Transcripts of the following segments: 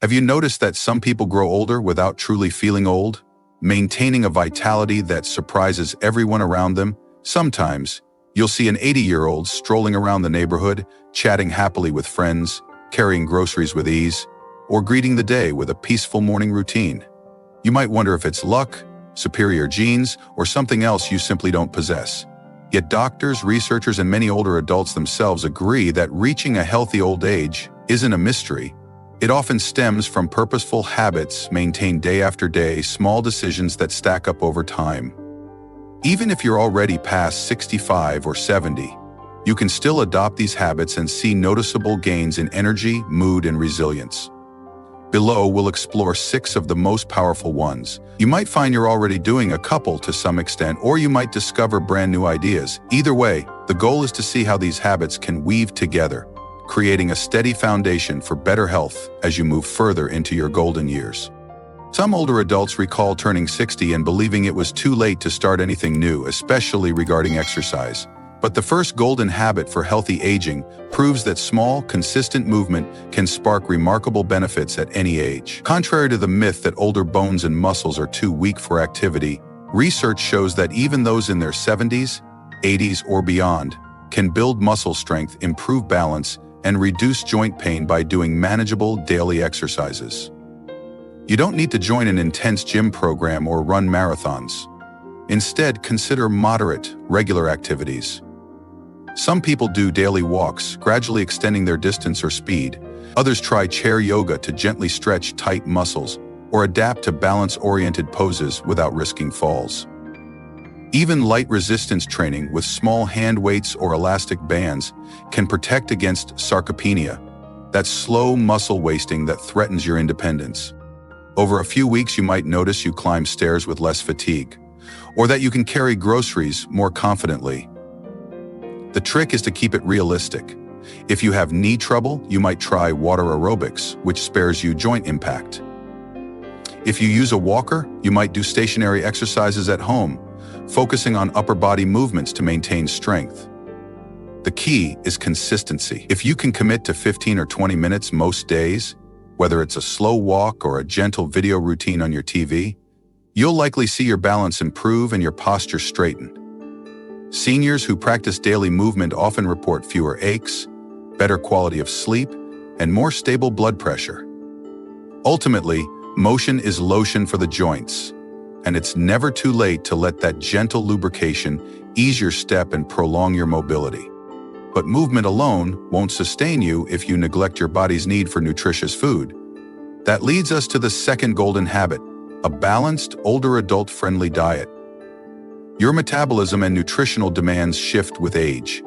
Have you noticed that some people grow older without truly feeling old, maintaining a vitality that surprises everyone around them? Sometimes, you'll see an 80-year-old strolling around the neighborhood, chatting happily with friends, carrying groceries with ease, or greeting the day with a peaceful morning routine. You might wonder if it's luck, superior genes, or something else you simply don't possess. Yet doctors, researchers, and many older adults themselves agree that reaching a healthy old age isn't a mystery. It often stems from purposeful habits maintained day after day, small decisions that stack up over time. Even if you're already past 65 or 70, you can still adopt these habits and see noticeable gains in energy, mood, and resilience. Below, we'll explore 6 of the most powerful ones. You might find you're already doing a couple to some extent, or you might discover brand new ideas. Either way, the goal is to see how these habits can weave together, creating a steady foundation for better health as you move further into your golden years. Some older adults recall turning 60 and believing it was too late to start anything new, especially regarding exercise. But the first golden habit for healthy aging proves that small, consistent movement can spark remarkable benefits at any age. Contrary to the myth that older bones and muscles are too weak for activity, research shows that even those in their 70s, 80s, or beyond can build muscle strength, improve balance, and reduce joint pain by doing manageable daily exercises. You don't need to join an intense gym program or run marathons. Instead, consider moderate, regular activities. Some people do daily walks, gradually extending their distance or speed. Others try chair yoga to gently stretch tight muscles, or adapt to balance-oriented poses without risking falls. Even light resistance training with small hand weights or elastic bands can protect against sarcopenia, that slow muscle wasting that threatens your independence. Over a few weeks, you might notice you climb stairs with less fatigue, or that you can carry groceries more confidently. The trick is to keep it realistic. If you have knee trouble, you might try water aerobics, which spares you joint impact. If you use a walker, you might do stationary exercises at home, focusing on upper body movements to maintain strength. The key is consistency. If you can commit to 15 or 20 minutes most days, whether it's a slow walk or a gentle video routine on your TV, you'll likely see your balance improve and your posture straighten. Seniors who practice daily movement often report fewer aches, better quality of sleep, and more stable blood pressure. Ultimately, motion is lotion for the joints, and it's never too late to let that gentle lubrication ease your step and prolong your mobility. But movement alone won't sustain you if you neglect your body's need for nutritious food. That leads us to the second golden habit, a balanced, older adult-friendly diet. Your metabolism and nutritional demands shift with age.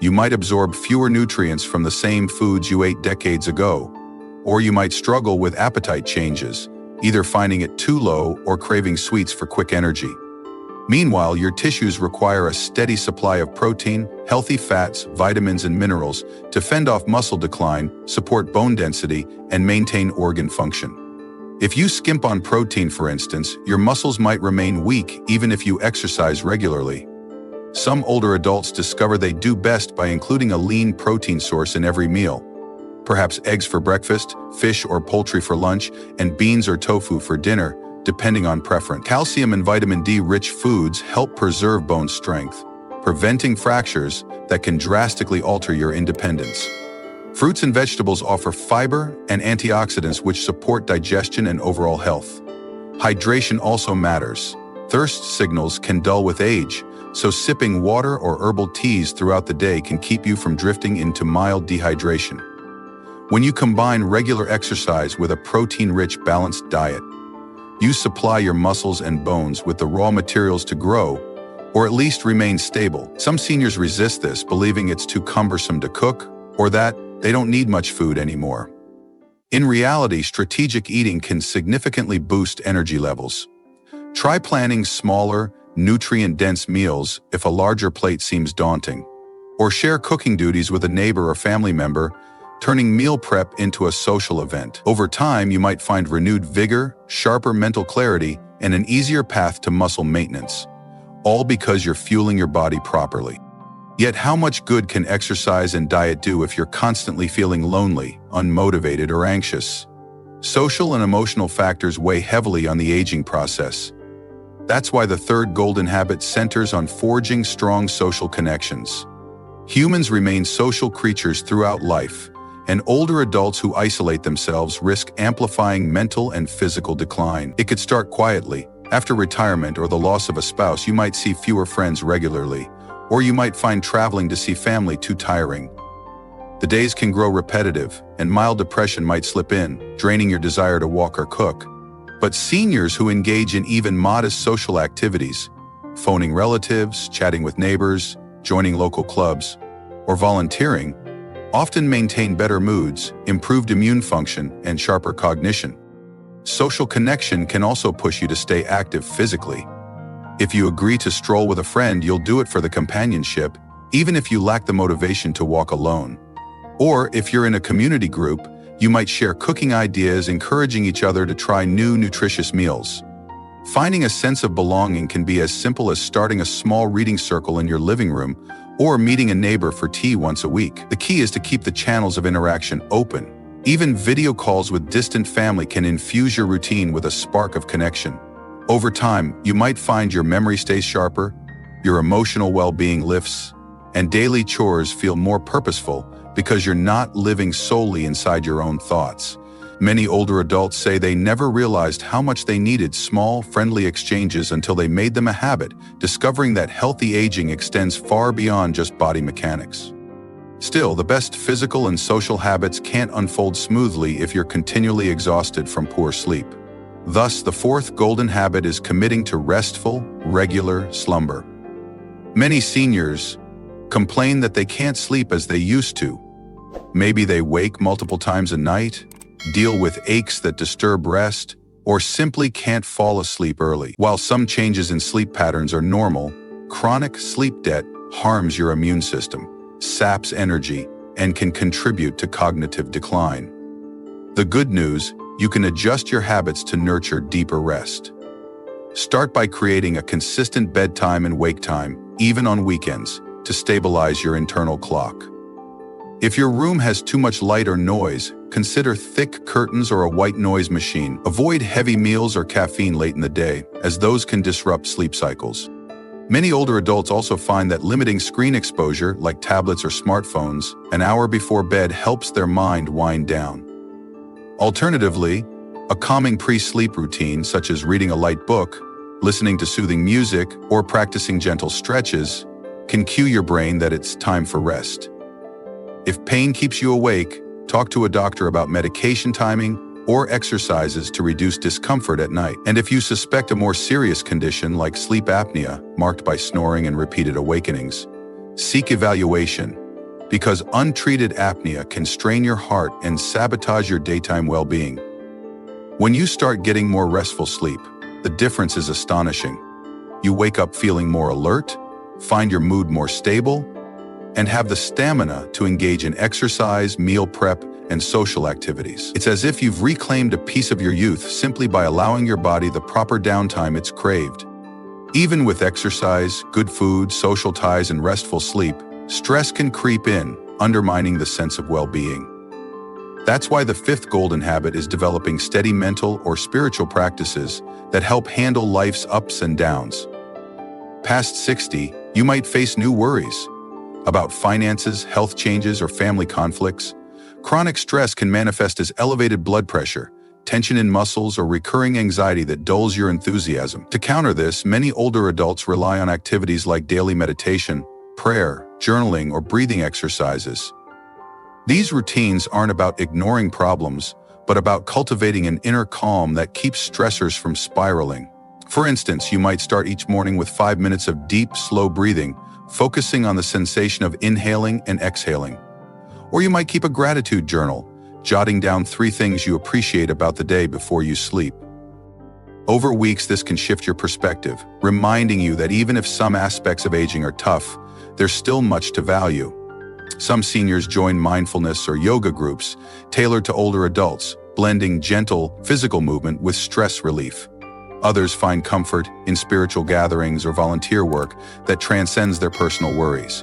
You might absorb fewer nutrients from the same foods you ate decades ago, or you might struggle with appetite changes, either finding it too low or craving sweets for quick energy. Meanwhile, your tissues require a steady supply of protein, healthy fats, vitamins, and minerals to fend off muscle decline, support bone density, and maintain organ function. If you skimp on protein, for instance, your muscles might remain weak even if you exercise regularly. Some older adults discover they do best by including a lean protein source in every meal. Perhaps eggs for breakfast, fish or poultry for lunch, and beans or tofu for dinner, depending on preference. Calcium and vitamin D-rich foods help preserve bone strength, preventing fractures that can drastically alter your independence. Fruits and vegetables offer fiber and antioxidants which support digestion and overall health. Hydration also matters. Thirst signals can dull with age, so sipping water or herbal teas throughout the day can keep you from drifting into mild dehydration. When you combine regular exercise with a protein-rich, balanced diet, you supply your muscles and bones with the raw materials to grow, or at least remain stable. Some seniors resist this, believing it's too cumbersome to cook, or that they don't need much food anymore. In reality, strategic eating can significantly boost energy levels. Try planning smaller, nutrient-dense meals if a larger plate seems daunting, or share cooking duties with a neighbor or family member, turning meal prep into a social event. Over time, you might find renewed vigor, sharper mental clarity, and an easier path to muscle maintenance, all because you're fueling your body properly. Yet how much good can exercise and diet do if you're constantly feeling lonely, unmotivated, or anxious? Social and emotional factors weigh heavily on the aging process. That's why the third golden habit centers on forging strong social connections. Humans remain social creatures throughout life, and older adults who isolate themselves risk amplifying mental and physical decline. It could start quietly. After retirement or the loss of a spouse, you might see fewer friends regularly, or you might find traveling to see family too tiring. The days can grow repetitive, and mild depression might slip in, draining your desire to walk or cook. But seniors who engage in even modest social activities, phoning relatives, chatting with neighbors, joining local clubs, or volunteering, often maintain better moods, improved immune function, and sharper cognition. Social connection can also push you to stay active physically. If you agree to stroll with a friend, you'll do it for the companionship, even if you lack the motivation to walk alone. Or if you're in a community group, you might share cooking ideas, encouraging each other to try new, nutritious meals. Finding a sense of belonging can be as simple as starting a small reading circle in your living room or meeting a neighbor for tea once a week. The key is to keep the channels of interaction open. Even video calls with distant family can infuse your routine with a spark of connection. Over time, you might find your memory stays sharper, your emotional well-being lifts, and daily chores feel more purposeful because you're not living solely inside your own thoughts. Many older adults say they never realized how much they needed small, friendly exchanges until they made them a habit, discovering that healthy aging extends far beyond just body mechanics. Still, the best physical and social habits can't unfold smoothly if you're continually exhausted from poor sleep. Thus, the fourth golden habit is committing to restful, regular slumber. Many seniors complain that they can't sleep as they used to. Maybe they wake multiple times a night, deal with aches that disturb rest, or simply can't fall asleep early. While some changes in sleep patterns are normal, chronic sleep debt harms your immune system, saps energy, and can contribute to cognitive decline. The good news, you can adjust your habits to nurture deeper rest. Start by creating a consistent bedtime and wake time, even on weekends, to stabilize your internal clock. If your room has too much light or noise, consider thick curtains or a white noise machine. Avoid heavy meals or caffeine late in the day, as those can disrupt sleep cycles. Many older adults also find that limiting screen exposure, like tablets or smartphones, an hour before bed helps their mind wind down. Alternatively, a calming pre-sleep routine, such as reading a light book, listening to soothing music, or practicing gentle stretches, can cue your brain that it's time for rest. If pain keeps you awake, talk to a doctor about medication timing or exercises to reduce discomfort at night. And if you suspect a more serious condition like sleep apnea, marked by snoring and repeated awakenings, seek evaluation, because untreated apnea can strain your heart and sabotage your daytime well-being. When you start getting more restful sleep, the difference is astonishing. You wake up feeling more alert, find your mood more stable, and have the stamina to engage in exercise, meal prep, and social activities. It's as if you've reclaimed a piece of your youth simply by allowing your body the proper downtime it's craved. Even with exercise, good food, social ties, and restful sleep, stress can creep in, undermining the sense of well-being. That's why the fifth golden habit is developing steady mental or spiritual practices that help handle life's ups and downs. Past 60, you might face new worries about finances, health changes, or family conflicts. Chronic stress can manifest as elevated blood pressure, tension in muscles, or recurring anxiety that dulls your enthusiasm. To counter this, many older adults rely on activities like daily meditation, prayer, journaling, or breathing exercises. These routines aren't about ignoring problems, but about cultivating an inner calm that keeps stressors from spiraling. For instance, you might start each morning with 5 minutes of deep, slow breathing, focusing on the sensation of inhaling and exhaling. Or you might keep a gratitude journal, jotting down 3 things you appreciate about the day before you sleep. Over weeks, this can shift your perspective, reminding you that even if some aspects of aging are tough, there's still much to value. Some seniors join mindfulness or yoga groups tailored to older adults, blending gentle physical movement with stress relief. Others find comfort in spiritual gatherings or volunteer work that transcends their personal worries.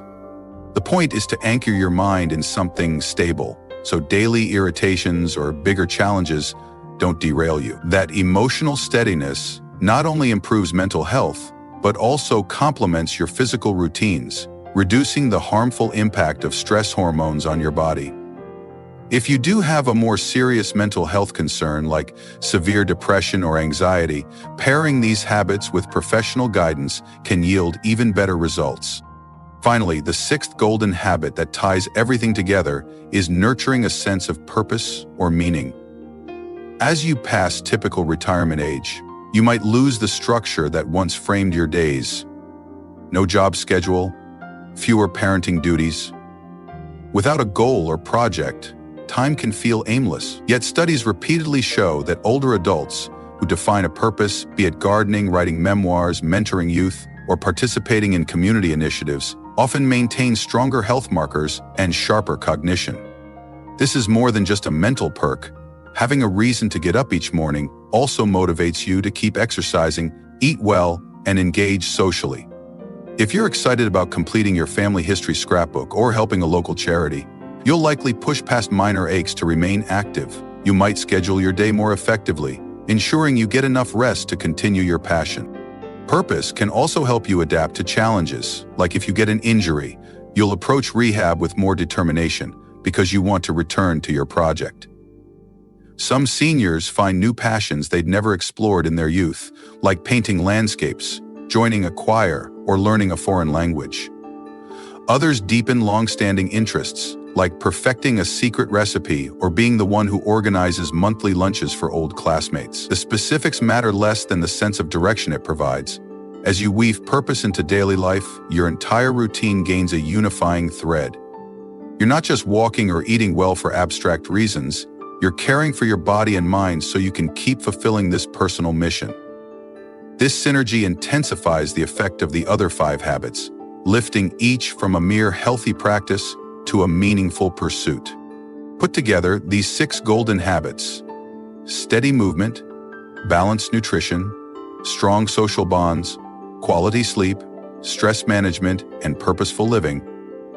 The point is to anchor your mind in something stable, so daily irritations or bigger challenges don't derail you. That emotional steadiness not only improves mental health, but also complements your physical routines, reducing the harmful impact of stress hormones on your body. If you do have a more serious mental health concern like severe depression or anxiety, pairing these habits with professional guidance can yield even better results. Finally, the sixth golden habit that ties everything together is nurturing a sense of purpose or meaning. As you pass typical retirement age, you might lose the structure that once framed your days. No job schedule, fewer parenting duties. Without a goal or project, time can feel aimless. Yet studies repeatedly show that older adults who define a purpose, be it gardening, writing memoirs, mentoring youth, or participating in community initiatives, often maintain stronger health markers and sharper cognition. This is more than just a mental perk. Having a reason to get up each morning also motivates you to keep exercising, eat well, and engage socially. If you're excited about completing your family history scrapbook or helping a local charity, you'll likely push past minor aches to remain active. You might schedule your day more effectively, ensuring you get enough rest to continue your passion. Purpose can also help you adapt to challenges, like if you get an injury, you'll approach rehab with more determination because you want to return to your project. Some seniors find new passions they'd never explored in their youth, like painting landscapes, joining a choir, or learning a foreign language. Others deepen long-standing interests, like perfecting a secret recipe or being the one who organizes monthly lunches for old classmates. The specifics matter less than the sense of direction it provides. As you weave purpose into daily life, your entire routine gains a unifying thread. You're not just walking or eating well for abstract reasons, you're caring for your body and mind so you can keep fulfilling this personal mission. This synergy intensifies the effect of the other 5 habits, lifting each from a mere healthy practice to a meaningful pursuit. Put together, these 6 golden habits, steady movement, balanced nutrition, strong social bonds, quality sleep, stress management, and purposeful living,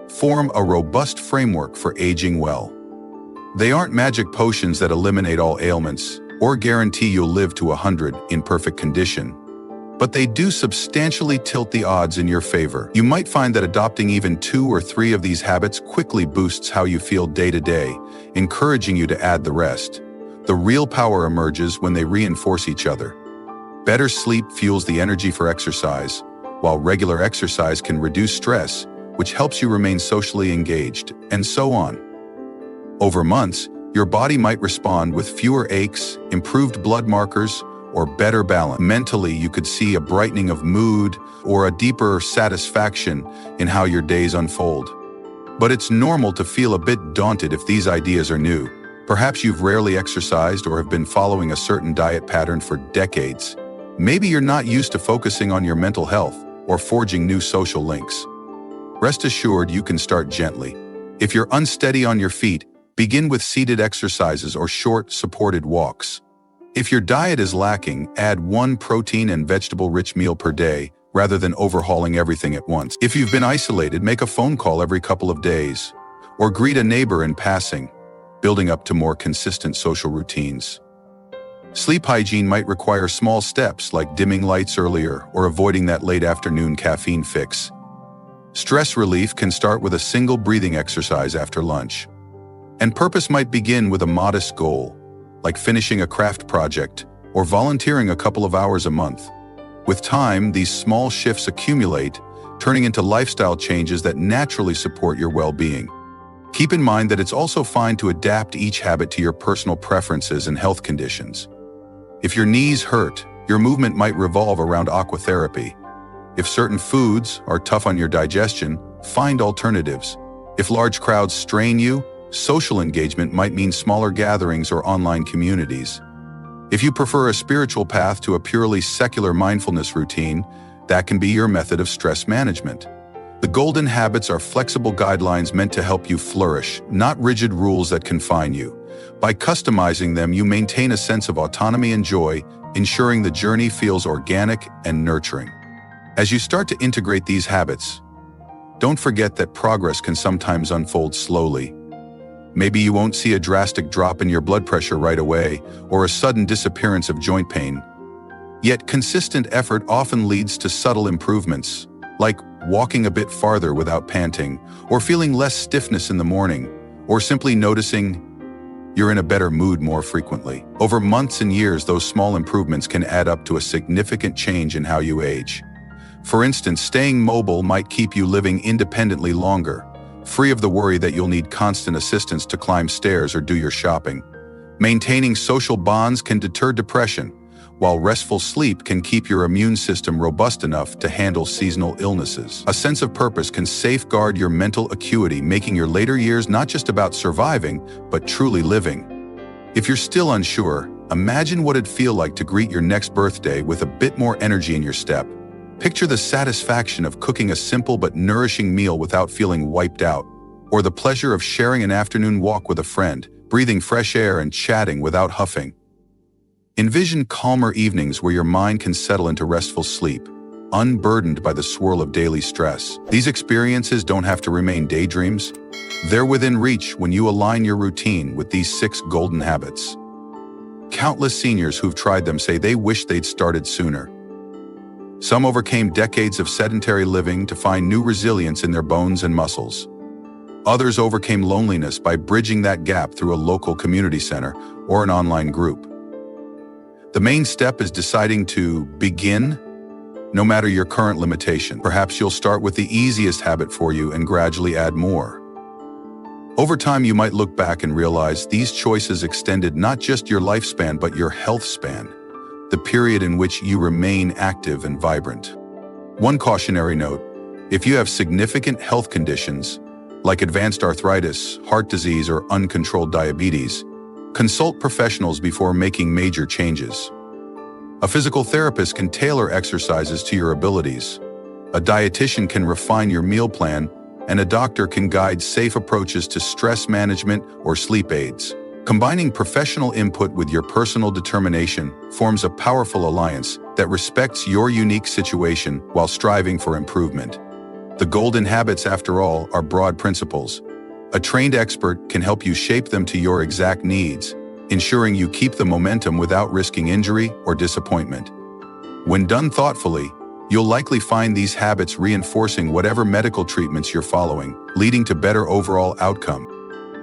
form a robust framework for aging well. They aren't magic potions that eliminate all ailments or guarantee you'll live to 100 in perfect condition, but they do substantially tilt the odds in your favor. You might find that adopting even 2 or 3 of these habits quickly boosts how you feel day to day, encouraging you to add the rest. The real power emerges when they reinforce each other. Better sleep fuels the energy for exercise, while regular exercise can reduce stress, which helps you remain socially engaged, and so on. Over months, your body might respond with fewer aches, improved blood markers, or better balance. Mentally, you could see a brightening of mood or a deeper satisfaction in how your days unfold. But it's normal to feel a bit daunted if these ideas are new. Perhaps you've rarely exercised or have been following a certain diet pattern for decades. Maybe you're not used to focusing on your mental health or forging new social links. Rest assured, you can start gently. If you're unsteady on your feet, begin with seated exercises or short, supported walks. If your diet is lacking, add 1 protein and vegetable-rich meal per day rather than overhauling everything at once. If you've been isolated, make a phone call every couple of days or greet a neighbor in passing, building up to more consistent social routines. Sleep hygiene might require small steps like dimming lights earlier or avoiding that late afternoon caffeine fix. Stress relief can start with a single breathing exercise after lunch. And purpose might begin with a modest goal, like finishing a craft project or volunteering a couple of hours a month. With time, these small shifts accumulate, turning into lifestyle changes that naturally support your well-being. Keep in mind that it's also fine to adapt each habit to your personal preferences and health conditions. If your knees hurt, your movement might revolve around aquatherapy. If certain foods are tough on your digestion, find alternatives. If large crowds strain you, social engagement might mean smaller gatherings or online communities. If you prefer a spiritual path to a purely secular mindfulness routine, that can be your method of stress management. The golden habits are flexible guidelines meant to help you flourish, not rigid rules that confine you. By customizing them, you maintain a sense of autonomy and joy, ensuring the journey feels organic and nurturing. As you start to integrate these habits, don't forget that progress can sometimes unfold slowly. Maybe you won't see a drastic drop in your blood pressure right away or a sudden disappearance of joint pain. Yet consistent effort often leads to subtle improvements, like walking a bit farther without panting, or feeling less stiffness in the morning, or simply noticing you're in a better mood more frequently. Over months and years, those small improvements can add up to a significant change in how you age. For instance, staying mobile might keep you living independently longer, free of the worry that you'll need constant assistance to climb stairs or do your shopping. Maintaining social bonds can deter depression, while restful sleep can keep your immune system robust enough to handle seasonal illnesses. A sense of purpose can safeguard your mental acuity, making your later years not just about surviving, but truly living. If you're still unsure, imagine what it'd feel like to greet your next birthday with a bit more energy in your step. Picture the satisfaction of cooking a simple but nourishing meal without feeling wiped out, or the pleasure of sharing an afternoon walk with a friend, breathing fresh air and chatting without huffing. Envision calmer evenings where your mind can settle into restful sleep, unburdened by the swirl of daily stress. These experiences don't have to remain daydreams. They're within reach when you align your routine with these 6 golden habits. Countless seniors who've tried them say they wish they'd started sooner. Some overcame decades of sedentary living to find new resilience in their bones and muscles. Others overcame loneliness by bridging that gap through a local community center or an online group. The main step is deciding to begin, no matter your current limitation. Perhaps you'll start with the easiest habit for you and gradually add more. Over time, you might look back and realize these choices extended not just your lifespan, but your health span, the period in which you remain active and vibrant. One cautionary note: if you have significant health conditions, like advanced arthritis, heart disease, or uncontrolled diabetes, consult professionals before making major changes. A physical therapist can tailor exercises to your abilities. A dietitian can refine your meal plan, and a doctor can guide safe approaches to stress management or sleep aids. Combining professional input with your personal determination forms a powerful alliance that respects your unique situation while striving for improvement. The golden habits, after all, are broad principles. A trained expert can help you shape them to your exact needs, ensuring you keep the momentum without risking injury or disappointment. When done thoughtfully, you'll likely find these habits reinforcing whatever medical treatments you're following, leading to better overall outcome.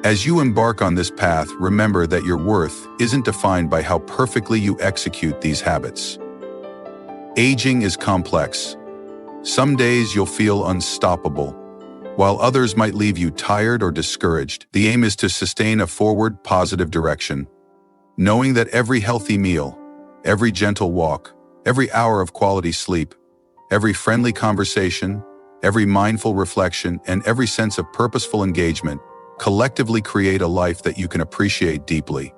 As you embark on this path, remember that your worth isn't defined by how perfectly you execute these habits. Aging is complex. Some days you'll feel unstoppable, while others might leave you tired or discouraged. The aim is to sustain a forward, positive direction, knowing that every healthy meal, every gentle walk, every hour of quality sleep, every friendly conversation, every mindful reflection, and every sense of purposeful engagement collectively create a life that you can appreciate deeply.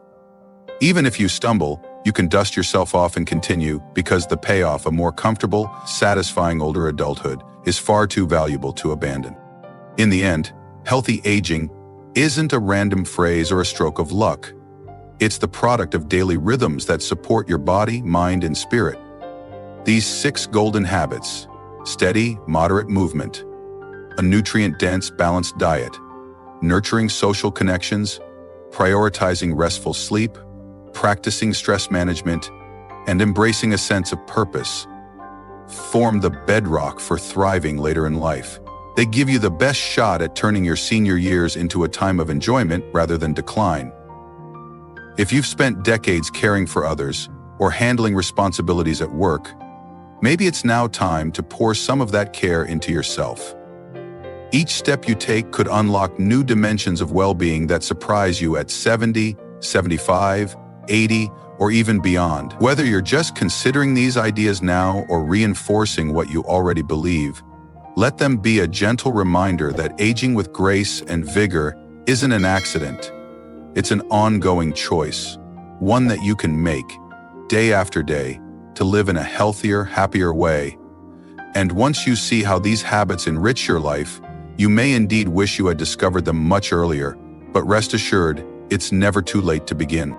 Even if you stumble, you can dust yourself off and continue, because the payoff, a more comfortable, satisfying older adulthood, is far too valuable to abandon. In the end, healthy aging isn't a random phrase or a stroke of luck. It's the product of daily rhythms that support your body, mind, and spirit. These 6 golden habits: steady, moderate movement, a nutrient-dense, balanced diet, nurturing social connections, prioritizing restful sleep, practicing stress management, and embracing a sense of purpose, form the bedrock for thriving later in life. They give you the best shot at turning your senior years into a time of enjoyment rather than decline. If you've spent decades caring for others or handling responsibilities at work, maybe it's now time to pour some of that care into yourself. Each step you take could unlock new dimensions of well-being that surprise you at 70, 75, 80, or even beyond. Whether you're just considering these ideas now or reinforcing what you already believe, let them be a gentle reminder that aging with grace and vigor isn't an accident. It's an ongoing choice, one that you can make, day after day, to live in a healthier, happier way. And once you see how these habits enrich your life, you may indeed wish you had discovered them much earlier, but rest assured, it's never too late to begin.